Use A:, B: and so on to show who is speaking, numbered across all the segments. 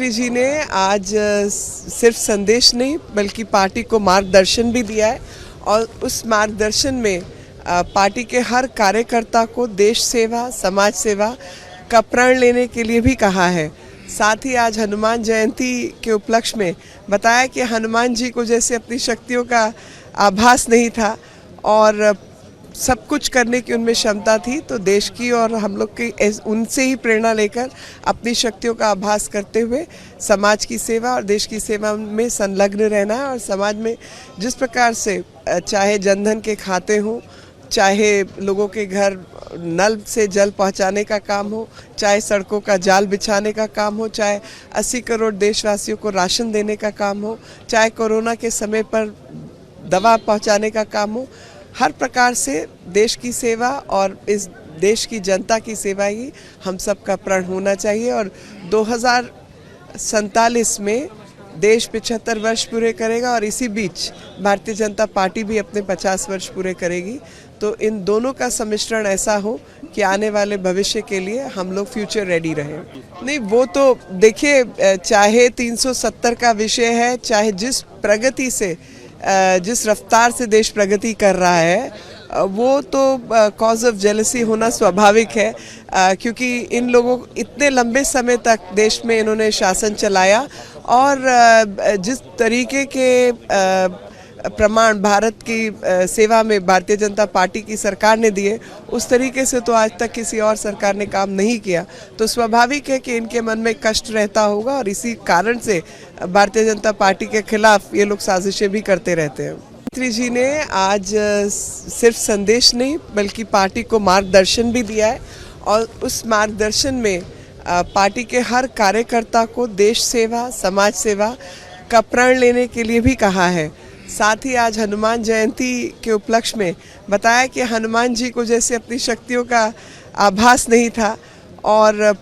A: प्रधानमंत्री जी ने आज सिर्फ संदेश नहीं बल्कि पार्टी को मार्गदर्शन भी दिया है और उस मार्गदर्शन में पार्टी के हर कार्यकर्ता को देश सेवा, समाज सेवा का प्रण लेने के लिए भी कहा है। साथ ही आज हनुमान जयंती के उपलक्ष्य में बताया कि हनुमान जी को जैसे अपनी शक्तियों का आभास नहीं था और सब कुछ करने की उनमें क्षमता थी, तो देश की और हम लोग की उनसे ही प्रेरणा लेकर अपनी शक्तियों का आभास करते हुए समाज की सेवा और देश की सेवा में संलग्न रहना है। और समाज में जिस प्रकार से चाहे जनधन के खाते हों, चाहे लोगों के घर नल से जल पहुंचाने का काम हो, चाहे सड़कों का जाल बिछाने का काम हो, चाहे 80 करोड़ देशवासियों को राशन देने का काम हो, चाहे कोरोना के समय पर दवा पहुंचाने का काम हो, हर प्रकार से देश की सेवा और इस देश की जनता की सेवा ही हम सब का प्रण होना चाहिए। और 2047 में देश 75 वर्ष पूरे करेगा और इसी बीच भारतीय जनता पार्टी भी अपने 50 वर्ष पूरे करेगी। तो इन दोनों का सम्मिश्रण ऐसा हो कि आने वाले भविष्य के लिए हम लोग फ्यूचर रेडी रहें। नहीं, वो तो देखिए, चाहे 370 का विषय है, चाहे जिस प्रगति से जिस रफ्तार से देश प्रगति कर रहा है, वो तो कॉज ऑफ जेलसी होना स्वाभाविक है, क्योंकि इन लोगों इतने लंबे समय तक देश में इन्होंने शासन चलाया और जिस तरीके के प्रमाण भारत की सेवा में भारतीय जनता पार्टी की सरकार ने दिए, उस तरीके से तो आज तक किसी और सरकार ने काम नहीं किया। तो स्वाभाविक है कि इनके मन में कष्ट रहता होगा और इसी कारण से भारतीय जनता पार्टी के खिलाफ ये लोग साजिशें भी करते रहते हैं। प्रधानमंत्री जी ने आज सिर्फ संदेश नहीं बल्कि पार्टी को मार्गदर्शन भी दिया है और उस मार्गदर्शन में पार्टी के हर कार्यकर्ता को देश सेवा, समाज सेवा का प्रण लेने के लिए भी कहा है। साथ ही आज हनुमान जयंती के उपलक्ष्य में बताया कि हनुमान जी को जैसे अपनी शक्तियों का आभास नहीं था और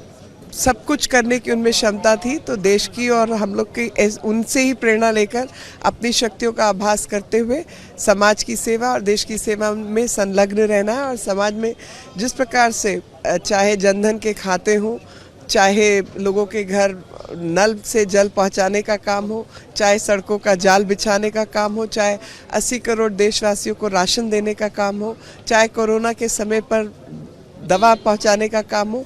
A: सब कुछ करने की उनमें क्षमता थी, तो देश की और हम लोग की उनसे ही प्रेरणा लेकर अपनी शक्तियों का आभास करते हुए समाज की सेवा और देश की सेवा में संलग्न रहना है। और समाज में जिस प्रकार से चाहे जनधन के खाते हों, चाहे लोगों के घर नल से जल पहुंचाने का काम हो, चाहे सड़कों का जाल बिछाने का काम हो, चाहे 80 करोड़ देशवासियों को राशन देने का काम हो, चाहे कोरोना के समय पर दवा पहुंचाने का काम हो,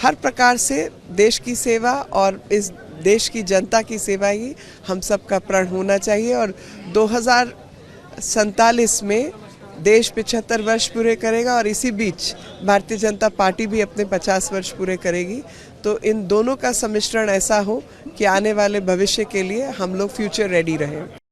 A: हर प्रकार से देश की सेवा और इस देश की जनता की सेवा ही हम सब का प्रण होना चाहिए। और 2047 में देश 75 वर्ष पूरे करेगा और इसी बीच भारतीय जनता पार्टी भी अपने 50 वर्ष पूरे करेगी। तो इन दोनों का सम्मिश्रण ऐसा हो कि आने वाले भविष्य के लिए हम लोग फ्यूचर रेडी रहें।